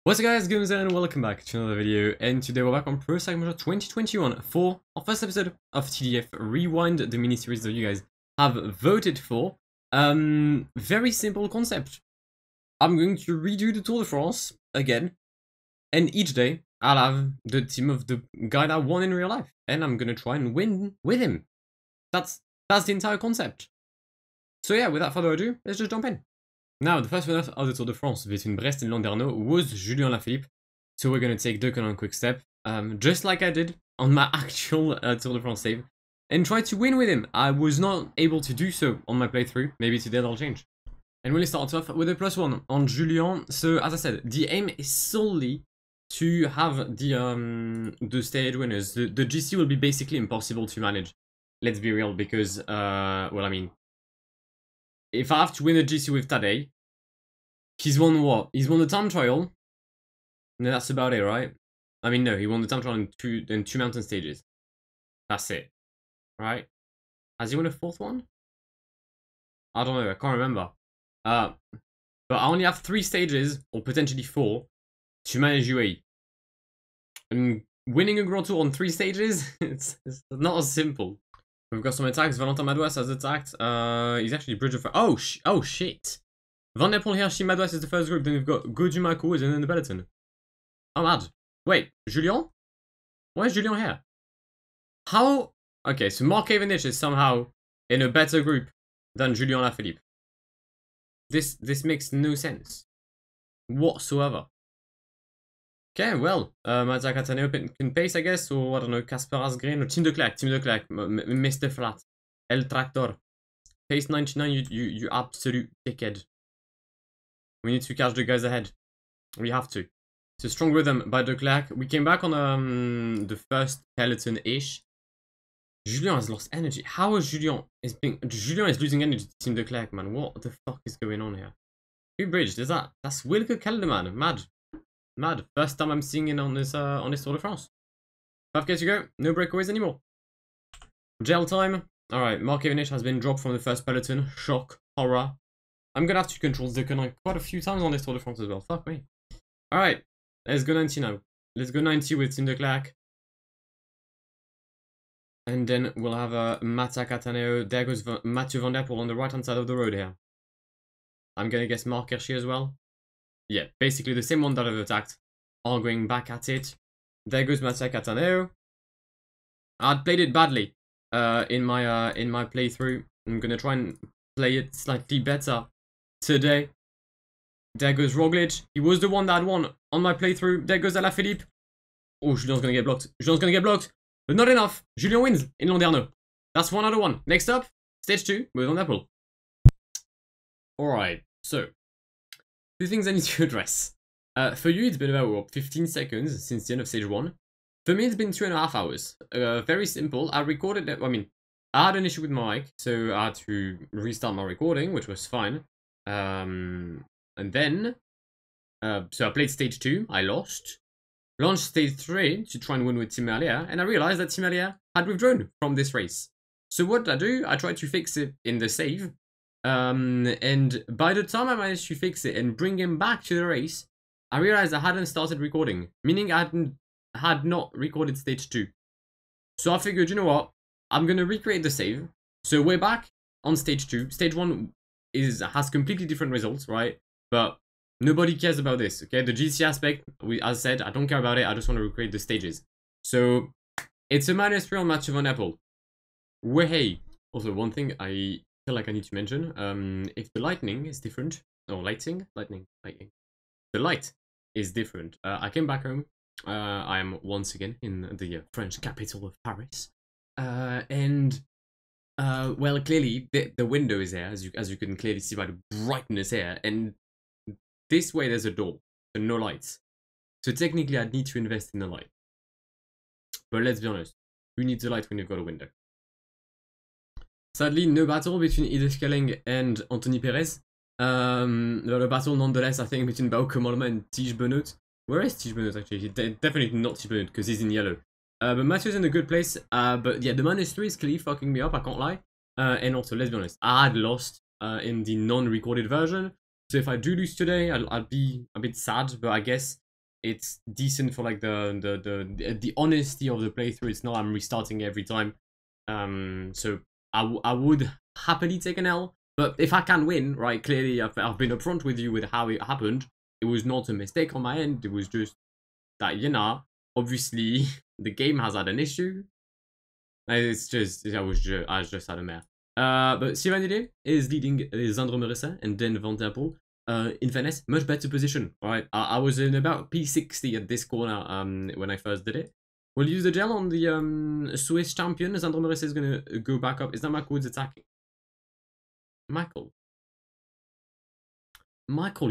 What's up guys, Guns and welcome back to another video, and today we're back on Pro Cycling Manager 2021 for our first episode of TDF Rewind, the mini-series that you guys have voted for. Very simple concept. I'm going to redo the Tour de France again, and each day I'll have the team of the guy that won in real life, and I'm gonna try and win with him. That's the entire concept. So yeah, without further ado, let's just jump in. Now, the first winner of the Tour de France between Brest and Landerneau was Julien Lafilippe. So we're going to take Decon on quick step, just like I did on my actual Tour de France save, and try to win with him. I was not able to do so on my playthrough. Maybe today that'll change. And we'll start off with a +1 on Julien. So as I said, the aim is solely to have the stage winners. The GC will be basically impossible to manage. Let's be real, because, well, I mean, if I have to win a GC with Tadej, he's won what? He's won the time trial. No, that's about it, right? I mean, no, he won the time trial in two mountain stages. That's it, right? Has he won a fourth one? I don't know, I can't remember. But I only have 3 stages, or potentially 4, to manage UAE. And winning a Grand Tour on 3 stages, it's not as simple. We've got some attacks. Valentin Madouas has attacked. He's actually Bridge of... Oh shit. Van der Poel, Hirschi, Madouas is the first group. Then we've got Godu, and then the peloton. I'm mad. Wait, Julien? Why is Julien here? How? Okay, so Mark Cavendish is somehow in a better group than Julien Lafilippe. This makes no sense whatsoever. Okay, well, Mattia Cattaneo can pace, I guess, or I don't know, Casper Asgreen, or Team de Klerk, Mr. Flat, El Tractor. Pace 99, you absolute dickhead. We need to catch the guys ahead. We have to. So strong rhythm by de Klerk. We came back on the first peloton-ish. Julien has lost energy. How is Julien is losing energy to Team de Klerk, man. What the fuck is going on here? Who bridged? Is that? That's Wilke Kelderman. Mad. Mad. First time I'm seeing it on this Tour de France. 5k to go. No breakaways anymore. Gel time. Alright, Mark Cavendish has been dropped from the first peloton. Shock. Horror. I'm gonna have to control Decon quite a few times on this Tour de France as well. Fuck me. Alright. Let's go 90 now. Let's go 90 with Team de Klerk. And then we'll have Mattia Cattaneo. There goes Mathieu Van Der Poel on the right hand side of the road here. I'm gonna guess Mark Hirschi as well. Yeah, basically the same one that I've attacked are going back at it. There goes Mattia Cattaneo. I'd played it badly in my playthrough. I'm gonna try and play it slightly better today. There goes Roglic. He was the one that won on my playthrough. There goes Alaphilippe. Oh, Julien's gonna get blocked. Julien's gonna get blocked. But not enough. Julien wins in Landerneau. That's 1 out of 1. Next up, stage 2 with Van der Poel. Alright, so 2 things I need to address. For you, it's been about what, 15 seconds since the end of stage 1. For me, it's been 2.5 hours. Very simple. I recorded that. I mean, I had an issue with my mic, so I had to restart my recording, which was fine. And then, so I played stage 2. I lost. Launched stage 3 to try and win with Team Merlier, and I realized that Team Merlier had withdrawn from this race. So what did I do? I tried to fix it in the save. And by the time I managed to fix it and bring him back to the race, I realized I hadn't started recording, meaning I had not recorded stage 2. So I figured, you know what, I'm gonna recreate the save. So we're back on stage 2. Stage 1 has completely different results, right? But nobody cares about this, okay? The GC aspect, as I said, I don't care about it. I just want to recreate the stages. So it's a -3 on Mathieu Van Der Poel. Hey. Also, one thing I feel like I need to mention, if the lightning is different, or lightning. The light is different. I came back home. I am once again in the French capital of Paris. Well, clearly the window is there, as you can clearly see by the brightness here, and this way there's a door, so no lights. So technically I'd need to invest in the light. But let's be honest, who needs a light when you've got a window? Sadly, no battle between Ide Schelling and Anthony Perez. But a battle nonetheless, I think, between Bauke Mollema and Tige Benoot. Where is Tige Benoot actually? He's definitely not Tige Benoot because he's in yellow. But Mathieu's in a good place. But yeah, the -3 is clearly fucking me up, I can't lie. And also, let's be honest, I had lost in the non-recorded version. So if I do lose today, I'll be a bit sad, but I guess It's decent for like the honesty of the playthrough. It's not I'm restarting every time. So I would happily take an L, but if I can win, right? Clearly, I've been upfront with you with how it happened. It was not a mistake on my end. It was just that, you know, obviously the game has had an issue. It's just I just had a mare. But Sylvain Didier is leading Zandro Marissa and then Van Der Poel. In fairness, much better position. Right, I was in about P60 at this corner when I first did it. We'll use the gel on the Swiss champion. Zandro Marissa is gonna go back up. Is that Michael who's attacking? Michael,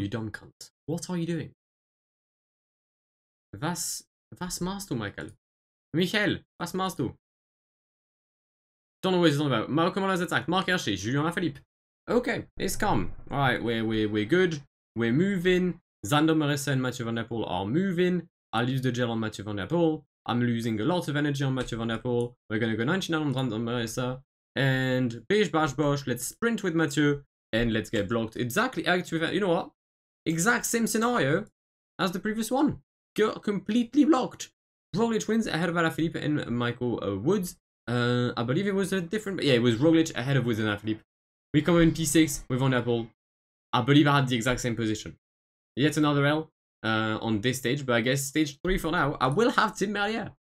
you dumb cunt. What are you doing? Was machst du, Michael? Michael, was machst du? Don't know what he's on about. Malcolm has attacked. Marc Hershey, Julien Lafilippe. Okay, it's calm. Alright, we're good. We're moving. Zander Marissa and Mathieu Van Der Poel are moving. I'll use the gel on Mathieu Van Der Poel. I'm losing a lot of energy on Mathieu Van Der Poel. We're gonna go 99 on Zander Marissa. And bish bash bosh. Let's sprint with Mathieu. And let's get blocked. Exactly, actually, you know what? Exact same scenario as the previous one. Got completely blocked. Roglic wins ahead of Alaphilippe and Michael Woods. I believe it was a different... Yeah, it was Roglic ahead of Woods and Alaphilippe. We come in P6 with Van Der Poel. I believe I had the exact same position. Yet another L on this stage, but I guess stage 3 for now. I will have Tim Merlier.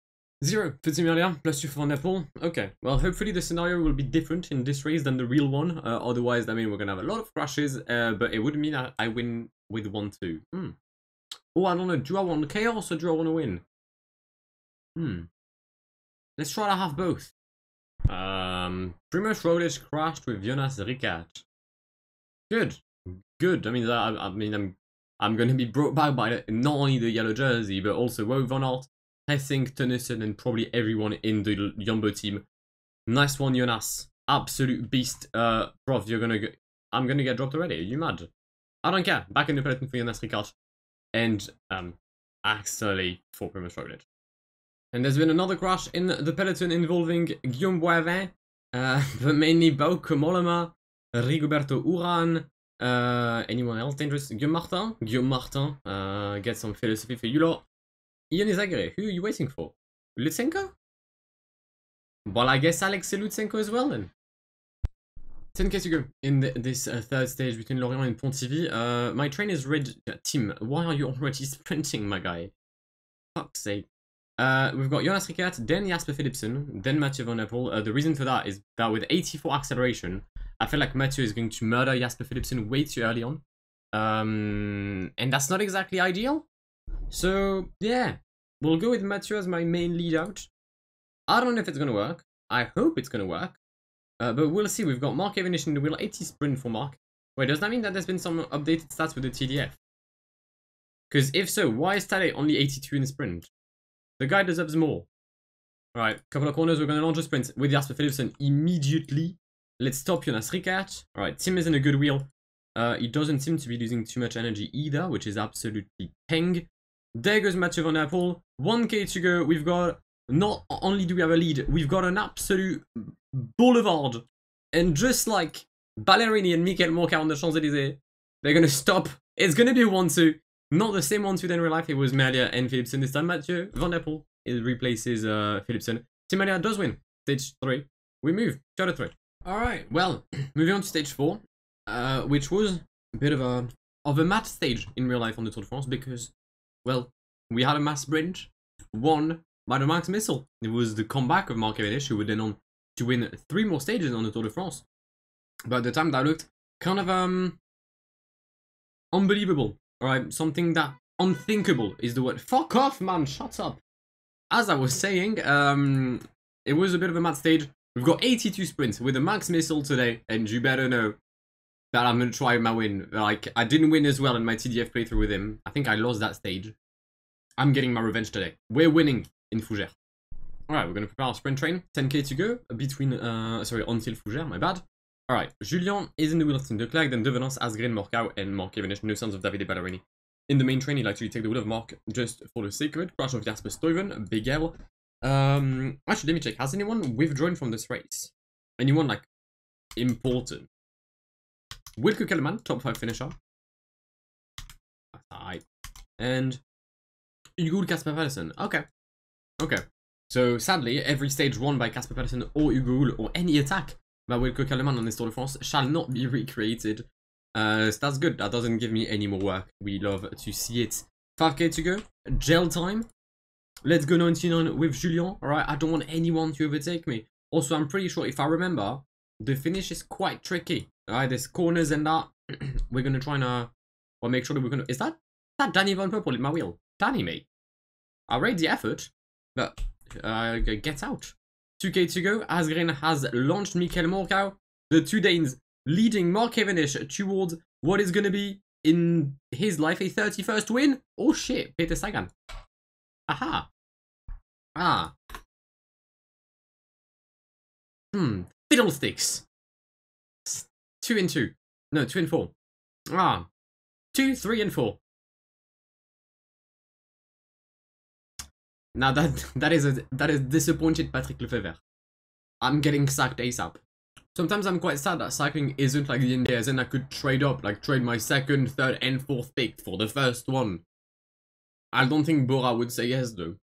0 for Tim Merlier, +2 for Van Der Poel. Okay, well, hopefully the scenario will be different in this race than the real one. Otherwise, I mean, we're going to have a lot of crashes, but it would mean I win with 1-2. Oh, I don't know. Do I want chaos or do I want to win? Let's try to have both. Primoz Roglic crashed with Jonas Rickard. Good. I mean, I'm going to be brought back by not only the yellow jersey, but also Wout van Aert, Hessink, Tönnissen, and probably everyone in the Jumbo team. Nice one, Jonas. Absolute beast. Prof, I'm gonna get dropped already. Are you mad? I don't care. Back in the peloton for Jonas Rickard. And actually for Primoz Roglic. And there's been another crash in the peloton involving Guillaume Boivin, but mainly Bauke Mollema, Rigoberto Urán, anyone else dangerous? Guillaume Martin, get some philosophy for you lot. Ian Izagirre, who are you waiting for? Lutsenko? Well, I guess Alexei Lutsenko as well then. 10k to go in this third stage between Lorient and Pontivy. My train is red. Tim, why are you already sprinting, my guy? Fuck's sake. We've got Jonas Rickard, then Jasper Philipsen, then Mathieu Van Der Poel. The reason for that is that with 84 acceleration, I feel like Mathieu is going to murder Jasper Philipsen way too early on. And that's not exactly ideal. So, yeah, we'll go with Mathieu as my main lead out. I don't know if it's going to work. I hope it's going to work. But we'll see. We've got Mark Cavendish in the wheel, 80 sprint for Mark. Wait, does that mean that there's been some updated stats with the TDF? Because if so, why is Tadej only 82 in the sprint? The guy deserves more. Alright, couple of corners, we're going to launch a sprint with Jasper Philipsen immediately. Let's stop Jonas Rickard. Alright, Tim is in a good wheel. He doesn't seem to be losing too much energy either, which is absolutely peng. There goes Mathieu Van Der Poel. 1k to go. We've got, not only do we have a lead, we've got an absolute boulevard. And just like Ballerini and Michael Morca on the Champs-Élysées, they're going to stop. It's going to be 1-2. Not the same 1-2 in real life. It was Merlier and Philipsen this time. Mathieu Van Der Poel replaces Philipsen. Tim Merlier does win. Stage 3. We move. 2-3. Alright, well, moving on to stage 4. Which was a bit of a mad stage in real life on the Tour de France because, well, we had a mass sprint won by the Max Missile. It was the comeback of Mark Cavendish, who would then on to win 3 more stages on the Tour de France. But at the time that looked kind of unbelievable. Alright, something that unthinkable is the word. Fuck off, man, shut up. As I was saying, it was a bit of a mad stage. We've got 82 sprints with the Max Missile today, and you better know that I'm going to try my win. Like, I didn't win as well in my TDF playthrough with him. I think I lost that stage. I'm getting my revenge today. We're winning in Fougères. Alright, we're going to prepare our sprint train. 10k to go between, until Fougères, my bad. Alright, Julien is in the wheel of Tim de Klerk, then Devenance, Asgreen, Morcau, and Mark Cavendish. No signs of Davide Ballerini. In the main train, he'll actually take the wheel of Mark just for the sake of it. Crash of Jasper Stuyven, Big L. Actually, let me check. Has anyone withdrawn from this race? Anyone, like, important? Wilco Kellerman, top 5 finisher. Alright. And Ugul, Casper Pedersen. Okay. Okay. So, sadly, every stage won by Casper Pedersen or Ugul or any attack by Wilco Kellerman on this Tour de France shall not be recreated. So that's good. That doesn't give me any more work. We love to see it. 5k to go. Gel time. Let's go 99 with Julien. Alright, I don't want anyone to overtake me. Also, I'm pretty sure, if I remember, the finish is quite tricky. Alright, there's corners and that. We're going to try and well, make sure that we're going to... Is that Danny Van Purple in my wheel? Danny, mate. I rate the effort, but get out. 2k to go. Asgreen has launched Michael Morkau. The two Danes leading Mark Cavendish towards what is going to be, in his life, a 31st win. Oh shit, Peter Sagan. Aha. Ah. Fiddlesticks. 2 and 2. No, 2 and 4. Ah. 2, 3 and 4. Now that is disappointed Patrick Lefebvre. I'm getting sacked ASAP. Sometimes I'm quite sad that cycling isn't like the NBA, as in I could trade up, like trade my second, third and fourth pick for the first one. I don't think Bora would say yes though.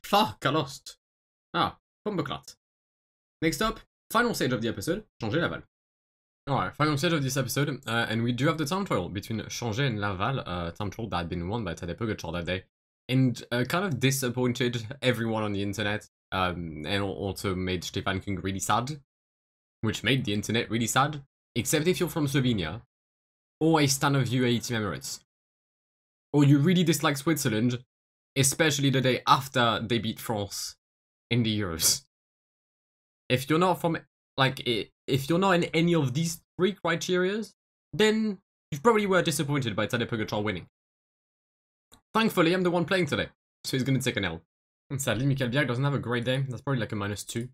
Fuck, I lost. Ah, Bomboclat. Next up, final stage of the episode, Changer Laval. Alright, final stage of this episode, and we do have the time trial between Changer and Laval, time trial that had been won by Tadej Pogacar that day. And kind of disappointed everyone on the internet, and also made Stefan Kung really sad. Which made the internet really sad, except if you're from Slovenia, or a stan of UAE Team Emirates. Or you really dislike Switzerland, especially the day after they beat France in the Euros. If you're not from, like, if you're not in any of these three criterias, then you probably were disappointed by Tadej Pogacar winning. Thankfully, I'm the one playing today, so he's gonna take an L. And sadly, Michael Biag doesn't have a great day. That's probably like a -2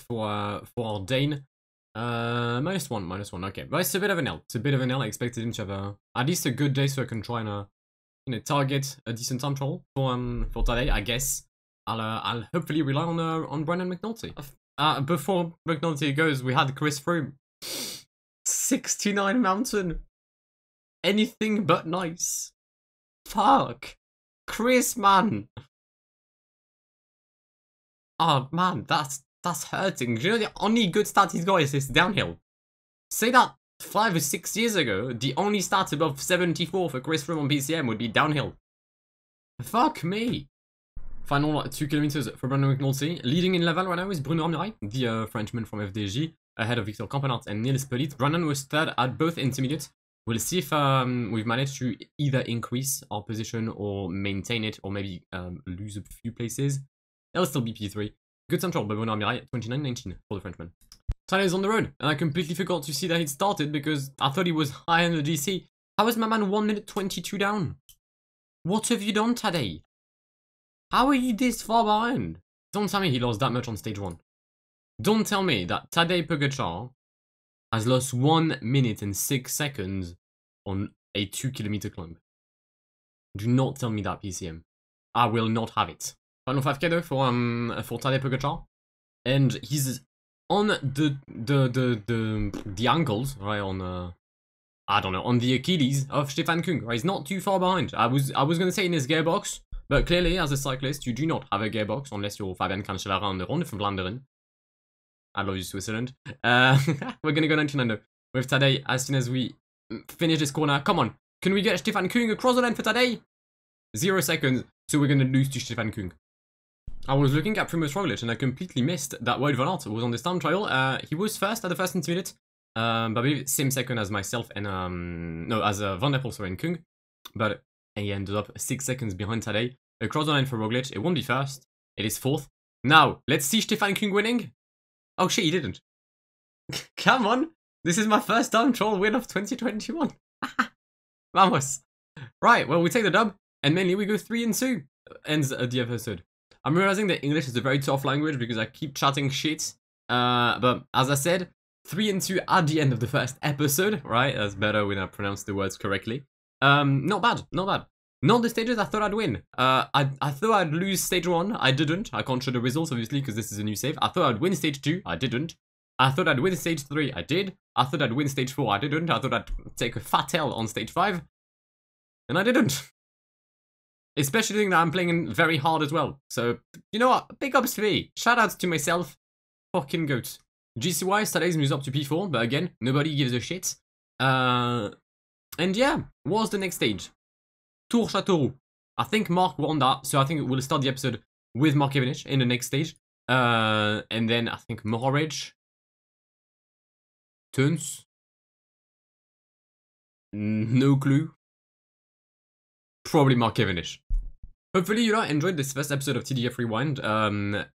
for our Dane. -1, okay. But it's a bit of an L. It's a bit of an L. I expected him to have at least a good day, so I can try and target a decent time trial for today. I guess I'll hopefully rely on Brendan McNulty. Before McNulty goes, we had Chris Froome. 69 mountain. Anything but nice. Fuck. Chris, man. Oh man, that's hurting. You know the only good stat he's got is this downhill. Say that 5 or 6 years ago, the only stat above 74 for Chris Froome on PCM would be downhill. Fuck me. Final 2 kilometers for Brandon McNulty. Leading in Laval right now is Bruno Armirail, the Frenchman from FDJ, ahead of Victor Campenaert and Niels Pellit. Brandon was third at both intermediate. We'll see if we've managed to either increase our position or maintain it, or maybe lose a few places. It'll still be P3. Good time trial by Bruno Armirail, 29.19 for the Frenchman. Tadej is on the road, and I completely forgot to see that he'd started because I thought he was high in the GC. How is my man 1 minute 22 down? What have you done, Tadej? How are you this far behind? Don't tell me he lost that much on stage 1. Don't tell me that Tadej Pogacar has lost 1 minute and 6 seconds on a 2 kilometer climb. Do not tell me that, PCM. I will not have it. Final 5k though for Tadej Pogacar, and he's on the ankles, right, on I don't know, on the Achilles of Stefan Kung. Right? He's not too far behind. I was gonna say in his gearbox, but clearly as a cyclist you do not have a gearbox unless you're Fabian Cancellara on the Ronde van Vlaanderen. I love you, Switzerland. We're gonna go 99 though with Tadej as soon as we finish this corner. Come on, can we get Stefan Kung across the line for Tadej? 0 seconds, so we're gonna lose to Stefan Kung. I was looking at Primoz Roglic and I completely missed that Wout van Aert was on this time trial. He was first at the first intermediate, but I believe same second as myself and no, as Van der Poel, sorry, and Kung. But he ended up 6 seconds behind Tadej. Across the line for Roglic. It won't be first. It is fourth. Now let's see Stefan Kung winning. Oh shit, he didn't. Come on, this is my first time trial win of 2021. Vamos. Right, well we take the dub and mainly we go 3 and 2. Ends the episode. I'm realizing that English is a very tough language because I keep chatting shit. But as I said, 3 and 2 at the end of the first episode, right? That's better when I pronounce the words correctly. Not bad, not bad. Not the stages I thought I'd win. I thought I'd lose stage 1. I didn't. I can't show the results, obviously, because this is a new save. I thought I'd win stage 2. I didn't. I thought I'd win stage 3. I did. I thought I'd win stage 4. I didn't. I thought I'd take a fat L on stage 5. And I didn't. Especially doing that I'm playing very hard as well. So, you know what? Big ups to me. Shout outs to myself. Fucking goat. GCY, Stadaze moves up to P4, but again, nobody gives a shit. And yeah, what's the next stage? Tour Châteauroux. I think Mark won that, so I think we'll start the episode with Mark Evenich in the next stage. And then I think Mohoridge. Tuns. No clue. Probably Mark Evenich. Hopefully you enjoyed this first episode of TDF Rewind.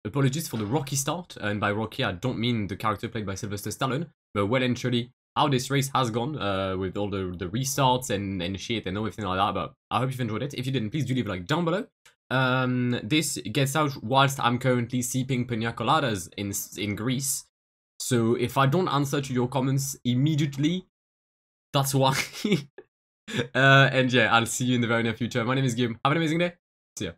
Apologies for the rocky start, and by rocky I don't mean the character played by Sylvester Stallone, but well and truly how this race has gone with all the restarts and shit and everything like that. But I hope you've enjoyed it. If you didn't, please do leave a like down below. This gets out whilst I'm currently sipping pina coladas in Greece. So if I don't answer to your comments immediately, that's why. And yeah, I'll see you in the very near future. My name is Guillaume. Have an amazing day. See ya.